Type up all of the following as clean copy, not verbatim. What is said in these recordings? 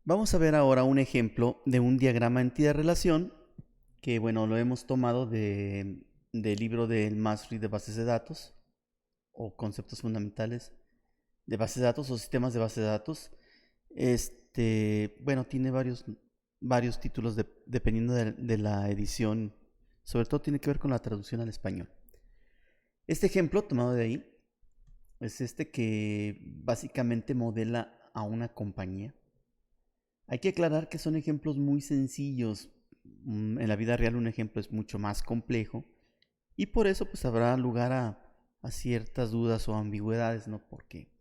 Vamos a ver ahora un ejemplo de un diagrama entidad-relación que, bueno, lo hemos tomado del libro del Mastery de bases de datos o conceptos fundamentales de bases de datos o sistemas de bases de datos. Bueno, tiene varios títulos dependiendo de la edición. Sobre todo tiene que ver con la traducción al español. Este ejemplo tomado de ahí es este que básicamente modela a una compañía. Hay que aclarar que son ejemplos muy sencillos. En la vida real un ejemplo es mucho más complejo y por eso pues habrá lugar a ciertas dudas o ambigüedades, ¿no? Porque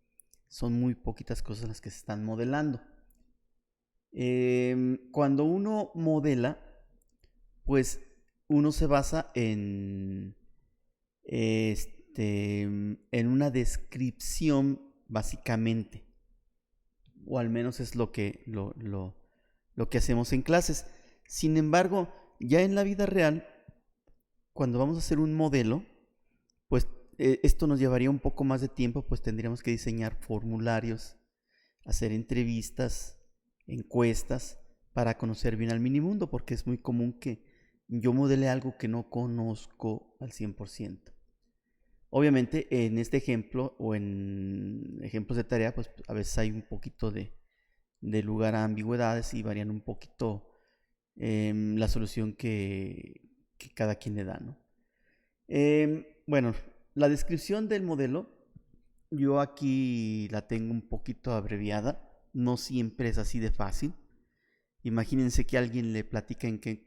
son muy poquitas cosas las que se están modelando. Cuando uno modela, pues uno se basa en una descripción básicamente, o al menos es lo que hacemos en clases. Sin embargo, ya en la vida real, cuando vamos a hacer un modelo, pues esto nos llevaría un poco más de tiempo, pues tendríamos que diseñar formularios, hacer entrevistas, encuestas, para conocer bien al minimundo, porque es muy común que yo modele algo que no conozco al 100%. Obviamente en este ejemplo o en ejemplos de tarea, pues a veces hay un poquito de lugar a ambigüedades y varían un poquito la solución que cada quien le da, ¿no? Bueno, la descripción del modelo, yo aquí la tengo un poquito abreviada, no siempre es así de fácil. Imagínense que alguien le platica en qué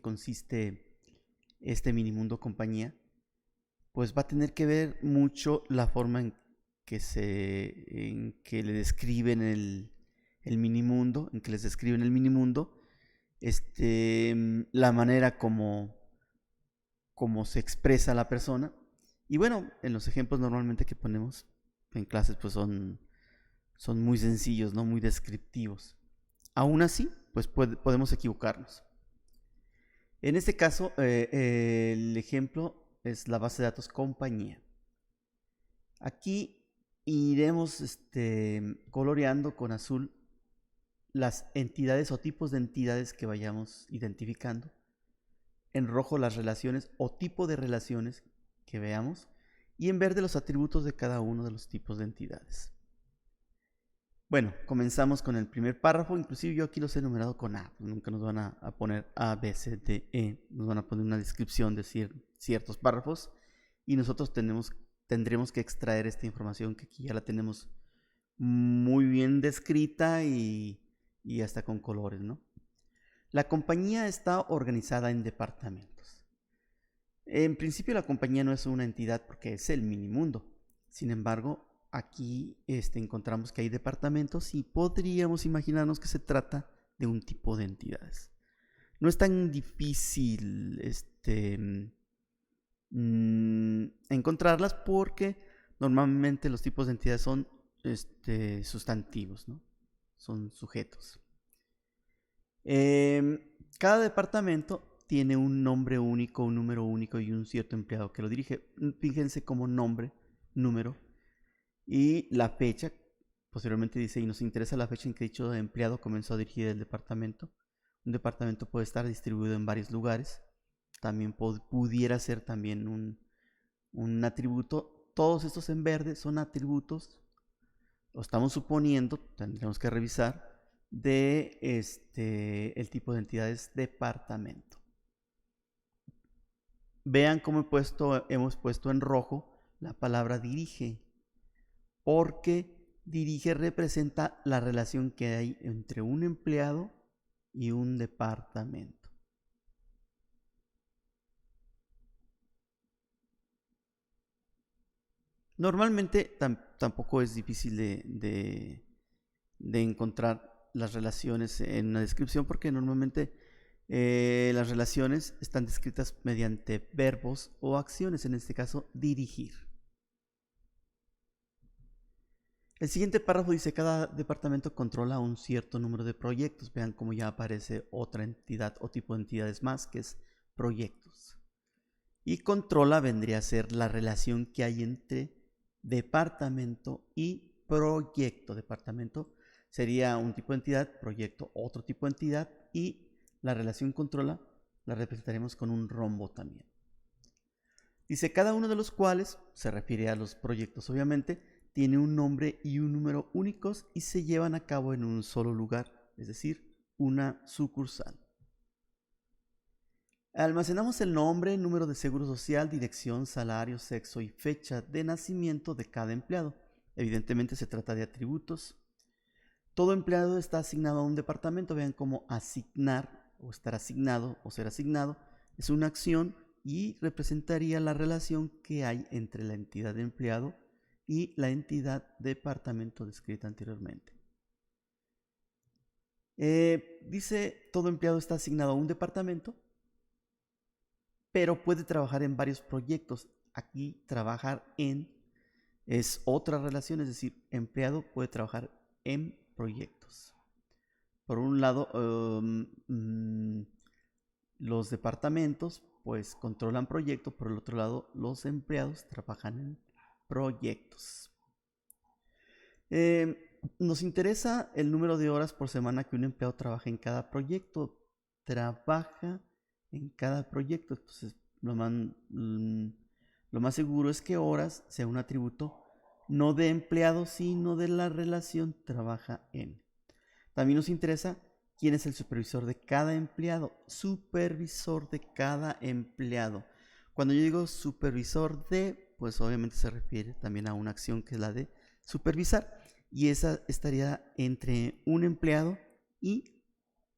consiste este minimundo compañía, pues va a tener que ver mucho la forma en que le describen el minimundo, en que les describen el minimundo, la manera como se expresa la persona. Y bueno, en los ejemplos normalmente que ponemos en clases pues son muy sencillos, ¿no? Muy descriptivos. Aún así, pues podemos equivocarnos. En este caso, el ejemplo es la base de datos compañía. Aquí iremos coloreando con azul las entidades o tipos de entidades que vayamos identificando. En rojo las relaciones o tipo de relaciones que veamos. Y en verde los atributos de cada uno de los tipos de entidades. Bueno, comenzamos con el primer párrafo. Inclusive yo aquí los he enumerado con A. Nunca nos van a poner A, B, C, D, E. Nos van a poner una descripción de ciertos párrafos. Y nosotros tendremos que extraer esta información que aquí ya la tenemos muy bien descrita y hasta con colores, ¿no? La compañía está organizada en departamentos. En principio la compañía no es una entidad porque es el minimundo. Sin embargo, aquí encontramos que hay departamentos y podríamos imaginarnos que se trata de un tipo de entidades. No es tan difícil encontrarlas porque normalmente los tipos de entidades son sustantivos, ¿no? Son sujetos. Cada departamento tiene un nombre único, un número único y un cierto empleado que lo dirige. Fíjense como nombre, número y la fecha. Posteriormente dice, y nos interesa la fecha en que dicho empleado comenzó a dirigir el departamento. Un departamento puede estar distribuido en varios lugares. También pudiera ser también un atributo. Todos estos en verde son atributos. Lo estamos suponiendo, tendremos que revisar, de el tipo de entidades departamento. Vean cómo hemos puesto en rojo la palabra dirige, porque dirige representa la relación que hay entre un empleado y un departamento. Normalmente tampoco es difícil de encontrar las relaciones en una descripción porque normalmente las relaciones están descritas mediante verbos o acciones, en este caso dirigir. El siguiente párrafo dice, cada departamento controla un cierto número de proyectos. Vean cómo ya aparece otra entidad o tipo de entidades más, que es proyectos. Y controla vendría a ser la relación que hay entre departamento y proyecto. Departamento sería un tipo de entidad, proyecto otro tipo de entidad, y la relación controla la representaremos con un rombo también. Dice, cada uno de los cuales, se refiere a los proyectos obviamente, tiene un nombre y un número únicos y se llevan a cabo en un solo lugar, es decir, una sucursal. Almacenamos el nombre, número de seguro social, dirección, salario, sexo y fecha de nacimiento de cada empleado. Evidentemente se trata de atributos. Todo empleado está asignado a un departamento. Vean cómo asignar o estar asignado o ser asignado es una acción y representaría la relación que hay entre la entidad de empleado y la entidad departamento descrita anteriormente. Dice, todo empleado está asignado a un departamento, pero puede trabajar en varios proyectos. Aquí trabajar en es otra relación, es decir, empleado puede trabajar en proyectos. Por un lado, los departamentos pues controlan proyectos, por el otro lado los empleados trabajan en proyectos. Nos interesa el número de horas por semana que un empleado trabaja en cada proyecto. Trabaja en cada proyecto. Entonces, lo más seguro es que horas sea un atributo no de empleado, sino de la relación trabaja en. También nos interesa quién es el supervisor de cada empleado. Supervisor de cada empleado. Cuando yo digo supervisor de, pues obviamente se refiere también a una acción que es la de supervisar. Y esa estaría entre un empleado y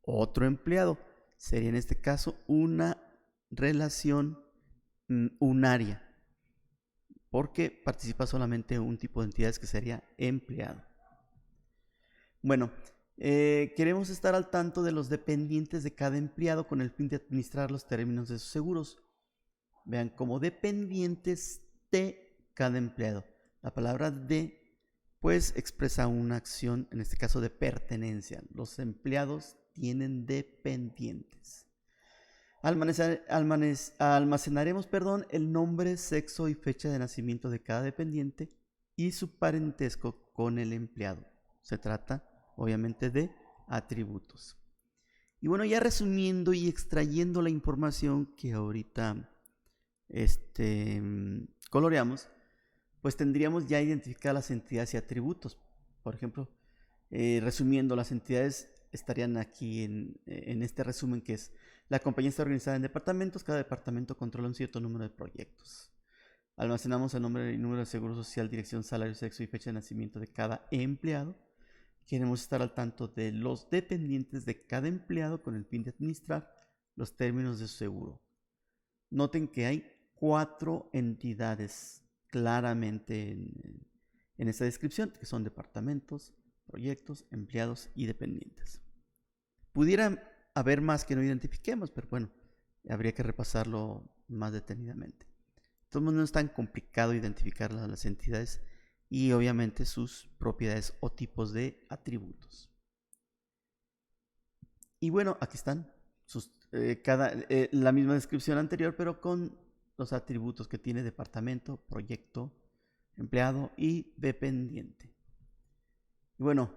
otro empleado. Sería en este caso una relación unaria, porque participa solamente un tipo de entidades que sería empleado. Bueno, queremos estar al tanto de los dependientes de cada empleado con el fin de administrar los términos de sus seguros. Vean, como dependientes de cada empleado. La palabra de pues expresa una acción, en este caso de pertenencia. Los empleados tienen dependientes. Almacenaremos el nombre, sexo y fecha de nacimiento de cada dependiente y su parentesco con el empleado. Se trata obviamente de atributos. Y bueno, ya resumiendo y extrayendo la información que ahorita coloreamos, pues tendríamos ya identificadas las entidades y atributos. Por ejemplo, resumiendo, las entidades estarían aquí en este resumen, que es: la compañía está organizada en departamentos, cada departamento controla un cierto número de proyectos. Almacenamos el nombre y número de seguro social, dirección, salario, sexo y fecha de nacimiento de cada empleado. Queremos estar al tanto de los dependientes de cada empleado con el fin de administrar los términos de su seguro. Noten que hay 4 entidades claramente en esta descripción, que son departamentos, proyectos, empleados y dependientes. Pudieran haber más que no identifiquemos, pero bueno, habría que repasarlo más detenidamente. Entonces no es tan complicado identificar las entidades y obviamente sus propiedades o tipos de atributos. Y bueno, aquí están la misma descripción anterior, pero con los atributos que tiene departamento, proyecto, empleado y dependiente. Y bueno,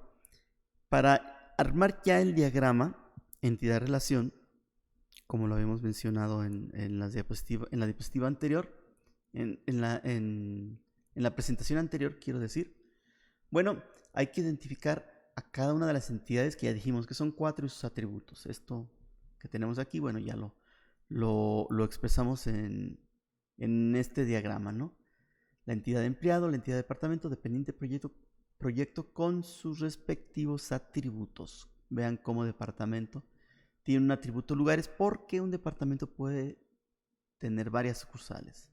para armar ya el diagrama entidad-relación, como lo habíamos mencionado en la diapositiva anterior, en la presentación anterior, quiero decir, bueno, hay que identificar a cada una de las entidades que ya dijimos que son 4 y sus atributos. Esto que tenemos aquí, bueno, ya lo expresamos en este diagrama, ¿no? La entidad de empleado, la entidad de departamento, dependiente, proyecto con sus respectivos atributos. Vean cómo departamento tiene un atributo lugares, porque un departamento puede tener varias sucursales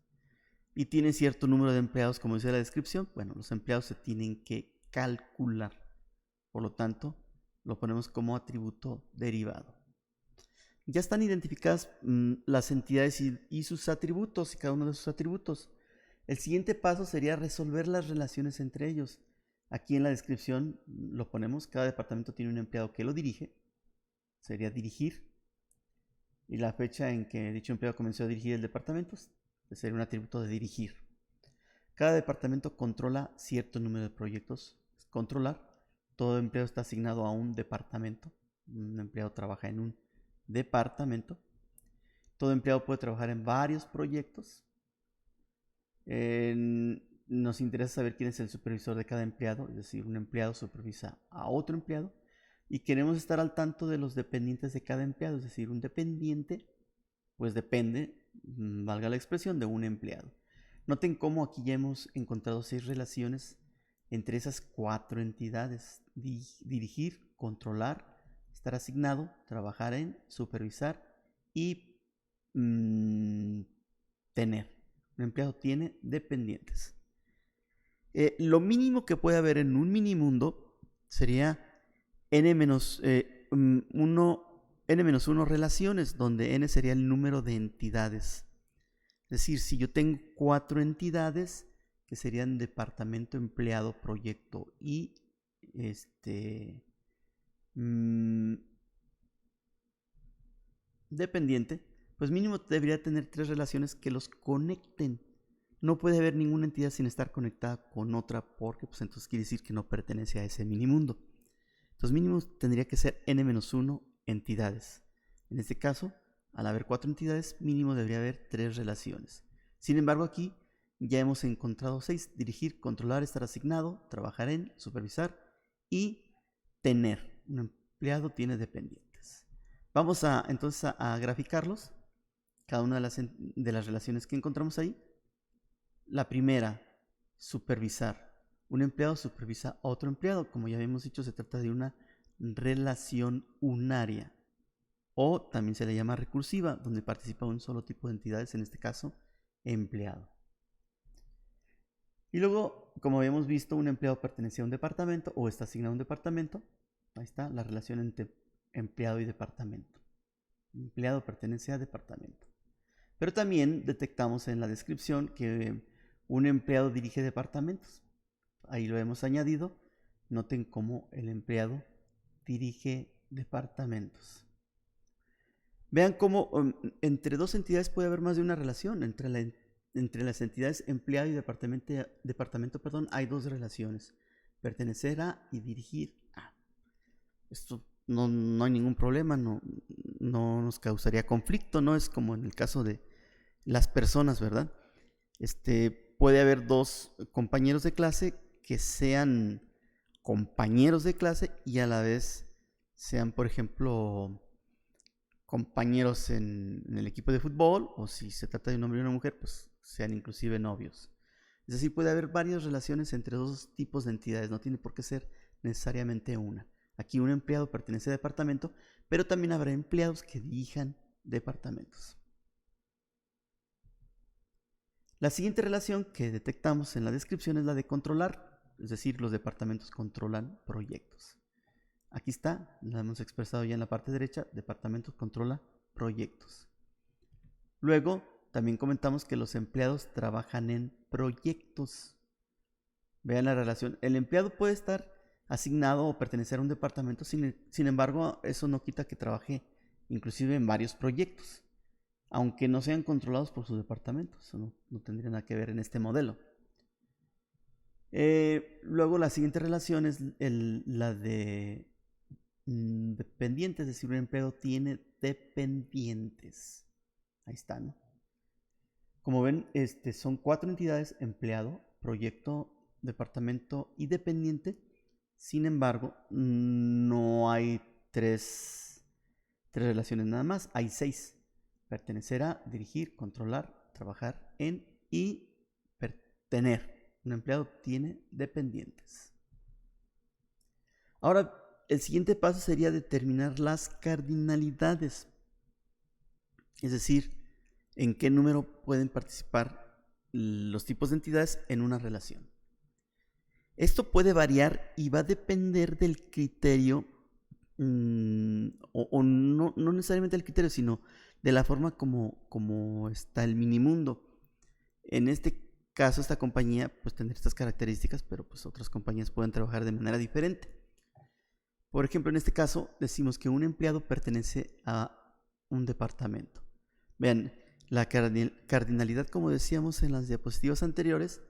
y tiene cierto número de empleados, como dice la descripción. Bueno, los empleados se tienen que calcular, por lo tanto lo ponemos como atributo derivado. Ya están identificadas las entidades y sus atributos, y cada uno de sus atributos. El siguiente paso sería resolver las relaciones entre ellos. Aquí en la descripción lo ponemos: cada departamento tiene un empleado que lo dirige, sería dirigir, y la fecha en que dicho empleado comenzó a dirigir el departamento sería un atributo de dirigir. Cada departamento controla cierto número de proyectos, controlar. Todo empleado está asignado a un departamento. Un empleado trabaja en un departamento. Todo empleado puede trabajar en varios proyectos. Nos interesa saber quién es el supervisor de cada empleado, es decir, un empleado supervisa a otro empleado. Y queremos estar al tanto de los dependientes de cada empleado, es decir, un dependiente pues depende, valga la expresión, de un empleado. Noten cómo aquí ya hemos encontrado 6 relaciones entre esas 4 entidades: dirigir, controlar, estar asignado, trabajar en, supervisar y tener. Un empleado tiene dependientes. Lo mínimo que puede haber en un minimundo sería n-1 relaciones, donde n sería el número de entidades. Es decir, si yo tengo 4 entidades, que serían departamento, empleado, proyecto y dependiente, pues mínimo debería tener 3 relaciones que los conecten. No puede haber ninguna entidad sin estar conectada con otra, porque pues entonces quiere decir que no pertenece a ese minimundo. Entonces mínimo tendría que ser n-1 entidades. En este caso, al haber 4 entidades, mínimo debería haber 3 relaciones. Sin embargo, aquí ya hemos encontrado 6: dirigir, controlar, estar asignado, trabajar en, supervisar y tener. Un empleado tiene dependientes. Vamos entonces a graficarlos, cada una de las relaciones que encontramos ahí. La primera, supervisar. Un empleado supervisa a otro empleado. Como ya habíamos dicho, se trata de una relación unaria, o también se le llama recursiva, donde participa un solo tipo de entidades, en este caso, empleado. Y luego, como habíamos visto, un empleado pertenece a un departamento o está asignado a un departamento. Ahí está la relación entre empleado y departamento. Empleado pertenece a departamento. Pero también detectamos en la descripción que un empleado dirige departamentos. Ahí lo hemos añadido. Noten cómo el empleado dirige departamentos. Vean cómo entre 2 entidades puede haber más de una relación. Entre las entidades empleado y departamento, hay 2 relaciones: pertenecer a y dirigir a. Esto no hay ningún problema, no nos causaría conflicto, no es como en el caso de las personas, ¿verdad? Puede haber 2 compañeros de clase que sean compañeros de clase y a la vez sean, por ejemplo, compañeros en el equipo de fútbol, o si se trata de un hombre y una mujer, pues sean inclusive novios. Es decir, puede haber varias relaciones entre 2 tipos de entidades, no tiene por qué ser necesariamente una. Aquí un empleado pertenece a departamento, pero también habrá empleados que dirijan departamentos. La siguiente relación que detectamos en la descripción es la de controlar, es decir, los departamentos controlan proyectos. Aquí está, la hemos expresado ya en la parte derecha: departamento controla proyectos. Luego, también comentamos que los empleados trabajan en proyectos. Vean la relación. El empleado puede estar asignado o pertenecer a un departamento, sin embargo, eso no quita que trabaje inclusive en varios proyectos, aunque no sean controlados por su departamento. Eso no tendría nada que ver en este modelo. Luego la siguiente relación es la de dependientes, es decir, un empleado tiene dependientes. Ahí está, ¿no? Como ven, son 4 entidades: empleado, proyecto, departamento y dependiente. Sin embargo, no hay 3 relaciones nada más, hay 6: pertenecer a, dirigir, controlar, trabajar en y tener. Un empleado tiene dependientes. Ahora, el siguiente paso sería determinar las cardinalidades, es decir, en qué número pueden participar los tipos de entidades en una relación. Esto puede variar y va a depender del criterio, o no necesariamente del criterio, sino de la forma como está el minimundo. En este caso, esta compañía pues tendrá estas características, pero pues otras compañías pueden trabajar de manera diferente. Por ejemplo, en este caso decimos que un empleado pertenece a un departamento. Vean, la cardinalidad, como decíamos en las diapositivas anteriores,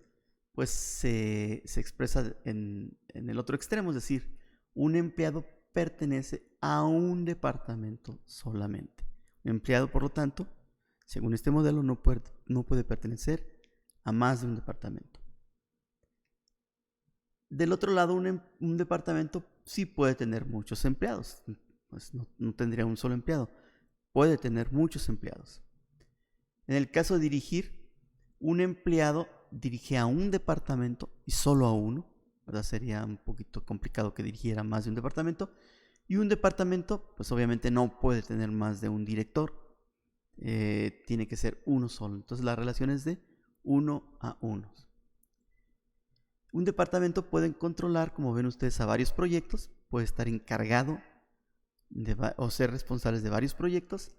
pues se expresa en el otro extremo, es decir, un empleado pertenece a un departamento solamente. Un empleado, por lo tanto, según este modelo, no puede pertenecer a más de un departamento. Del otro lado, un departamento sí puede tener muchos empleados, pues no tendría un solo empleado, puede tener muchos empleados. En el caso de dirigir, un empleado dirige a un departamento y solo a uno, ¿verdad? Sería un poquito complicado que dirigiera más de un departamento. Y un departamento, pues obviamente no puede tener más de un director, tiene que ser uno solo. Entonces la relación es de 1 a 1. Un departamento puede controlar, como ven ustedes, a varios proyectos, puede estar encargado o ser responsables de varios proyectos.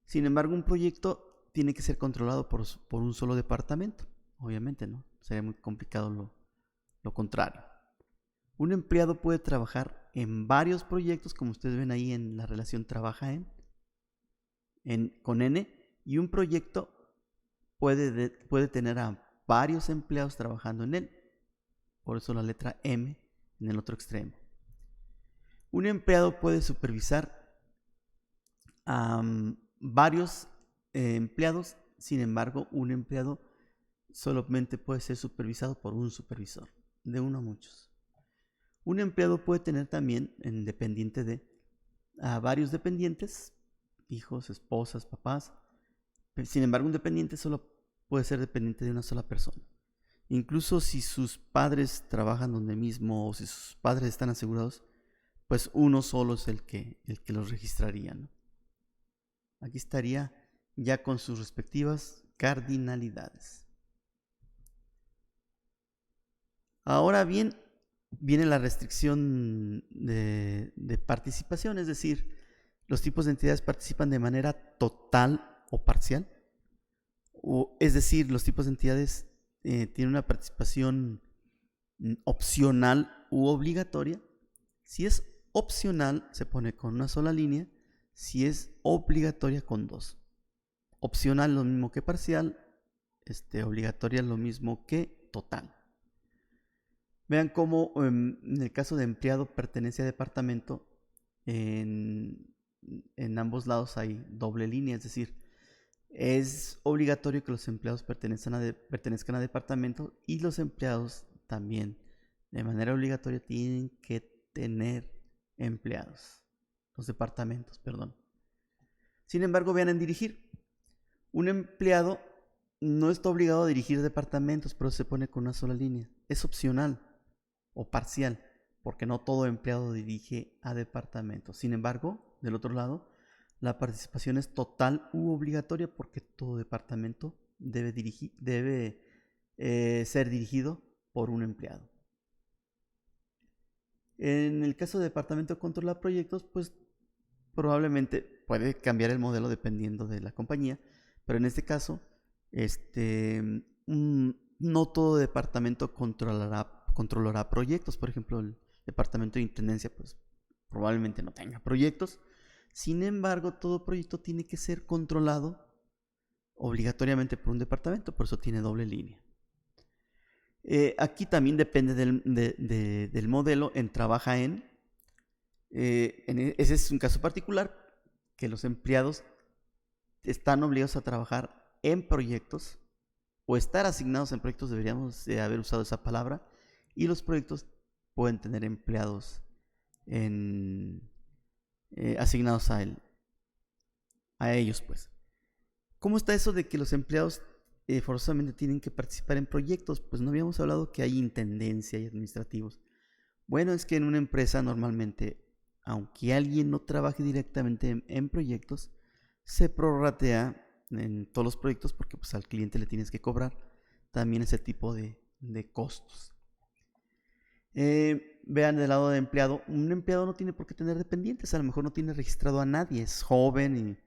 Sin embargo, un proyecto tiene que ser controlado por un solo departamento. Obviamente, ¿no? Sería muy complicado lo contrario. Un empleado puede trabajar en varios proyectos, como ustedes ven ahí en la relación trabaja con N, y un proyecto puede tener a varios empleados trabajando en él. Por eso la letra M en el otro extremo. Un empleado puede supervisar a varios empleados, sin embargo, un empleado solamente puede ser supervisado por un supervisor, de uno a muchos. Un empleado puede tener también a varios dependientes, hijos, esposas, papás. Sin embargo, un dependiente solo puede ser dependiente de una sola persona. Incluso si sus padres trabajan donde mismo o si sus padres están asegurados, pues uno solo es el que los registraría, ¿no? Aquí estaría ya con sus respectivas cardinalidades. Ahora bien, viene la restricción de participación, es decir, los tipos de entidades participan de manera total o parcial, es decir, los tipos de entidades tienen una participación opcional u obligatoria. Si es opcional, se pone con una sola línea. Si es obligatoria, con dos. Opcional es lo mismo que parcial. Obligatoria es lo mismo que total. Vean cómo en el caso de empleado pertenece a departamento, en ambos lados hay doble línea, es decir, es obligatorio que los empleados pertenezcan a departamento y los empleados también de manera obligatoria tienen que tener empleados, los departamentos, perdón. Sin embargo, vean en dirigir, un empleado no está obligado a dirigir departamentos, pero se pone con una sola línea, es opcional o parcial, porque no todo empleado dirige a departamentos. Sin embargo, del otro lado, la participación es total u obligatoria porque todo departamento debe ser dirigido por un empleado. En el caso de departamento que controla proyectos, pues probablemente puede cambiar el modelo dependiendo de la compañía, pero en este caso, no todo departamento controlará proyectos. Por ejemplo, el departamento de intendencia, pues probablemente no tenga proyectos. Sin embargo, todo proyecto tiene que ser controlado obligatoriamente por un departamento, por eso tiene doble línea. Aquí también depende del modelo en trabaja en. Ese es un caso particular, que los empleados están obligados a trabajar en proyectos o estar asignados en proyectos, deberíamos haber usado esa palabra, y los proyectos pueden tener empleados asignados a ellos, pues. ¿Cómo está eso de que los empleados forzosamente tienen que participar en proyectos? Pues no habíamos hablado que hay intendencia y administrativos. Bueno, es que en una empresa normalmente, aunque alguien no trabaje directamente en proyectos, se prorratea en todos los proyectos porque pues al cliente le tienes que cobrar también ese tipo de costos. Vean del lado de empleado, un empleado no tiene por qué tener dependientes, a lo mejor no tiene registrado a nadie, es joven y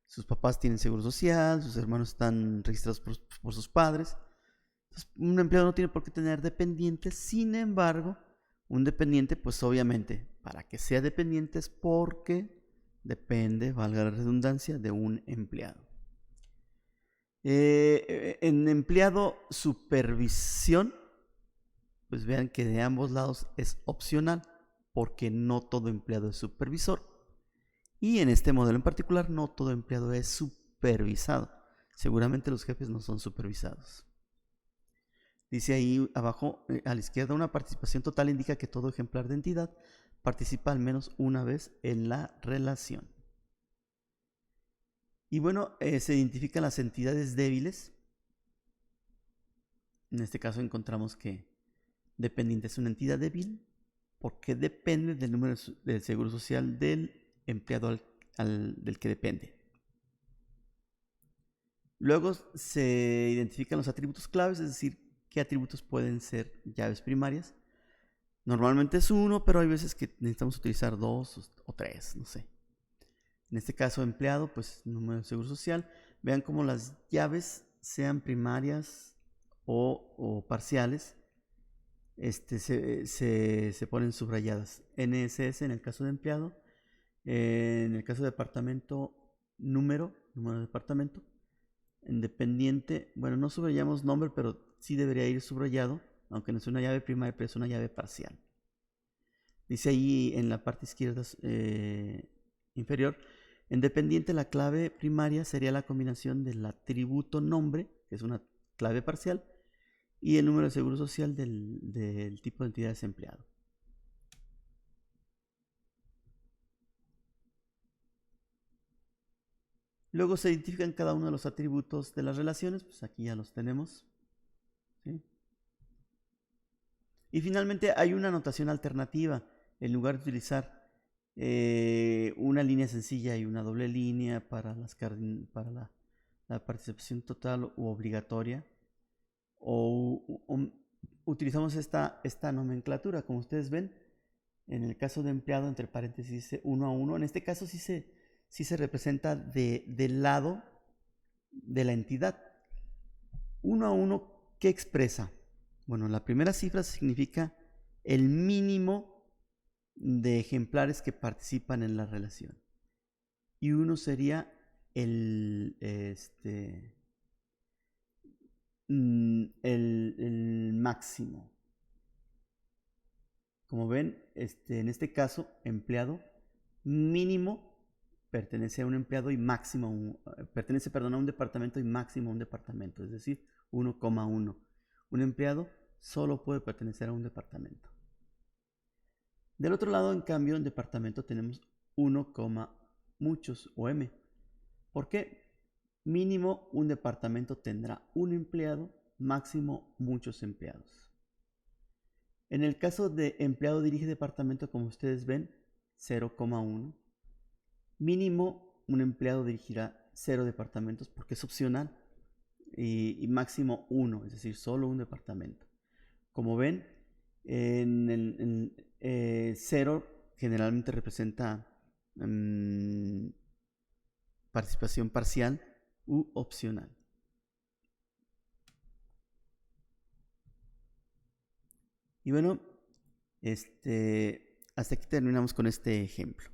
sus papás tienen seguro social, sus hermanos están registrados por sus padres. Entonces, un empleado no tiene por qué tener dependientes. Sin embargo, un dependiente, pues obviamente, para que sea dependiente es porque depende, valga la redundancia, de un empleado. En empleado supervisión, pues vean que de ambos lados es opcional, porque no todo empleado es supervisor. Y en este modelo en particular, no todo empleado es supervisado. Seguramente los jefes no son supervisados. Dice ahí abajo, a la izquierda, una participación total indica que todo ejemplar de entidad participa al menos una vez en la relación. Y bueno, se identifican las entidades débiles. En este caso encontramos que dependiente es una entidad débil porque depende del número del seguro social del empleado del que depende. Luego se identifican los atributos claves, es decir, qué atributos pueden ser llaves primarias. Normalmente es 1, pero hay veces que necesitamos utilizar 2 o 3, no sé. En este caso, empleado, pues número de seguro social. Vean cómo las llaves, sean primarias o parciales, se ponen subrayadas. NSS en el caso de empleado, en el caso de departamento, número de departamento. En dependiente, bueno, no subrayamos nombre, pero sí debería ir subrayado, aunque no es una llave primaria, pero es una llave parcial. Dice ahí en la parte izquierda inferior, en dependiente la clave primaria sería la combinación del atributo nombre, que es una clave parcial, y el número de seguro social del tipo de entidad desempleado. Luego se identifican cada uno de los atributos de las relaciones, pues aquí ya los tenemos. ¿Sí? Y finalmente hay una notación alternativa. En lugar de utilizar una línea sencilla y una doble línea para la participación total u obligatoria, utilizamos esta nomenclatura. Como ustedes ven, en el caso de empleado, entre paréntesis dice 1 a 1. En este caso sí se representa del lado de la entidad. 1 a 1, ¿qué expresa? Bueno, la primera cifra significa el mínimo de ejemplares que participan en la relación. Y 1 sería el máximo. Como ven, en este caso, empleado mínimo pertenece a un empleado y máximo pertenece, a un departamento y máximo a un departamento, es decir, 1,1. Un empleado solo puede pertenecer a un departamento. Del otro lado, en cambio, en departamento tenemos 1, muchos o M. ¿Por qué? Mínimo un departamento tendrá un empleado, máximo muchos empleados. En el caso de empleado dirige departamento, como ustedes ven, 0,1. Mínimo un empleado dirigirá 0 departamentos porque es opcional. Y máximo 1, es decir, solo un departamento. Como ven, en el 0 generalmente representa participación parcial u opcional. Y bueno, hasta aquí terminamos con este ejemplo.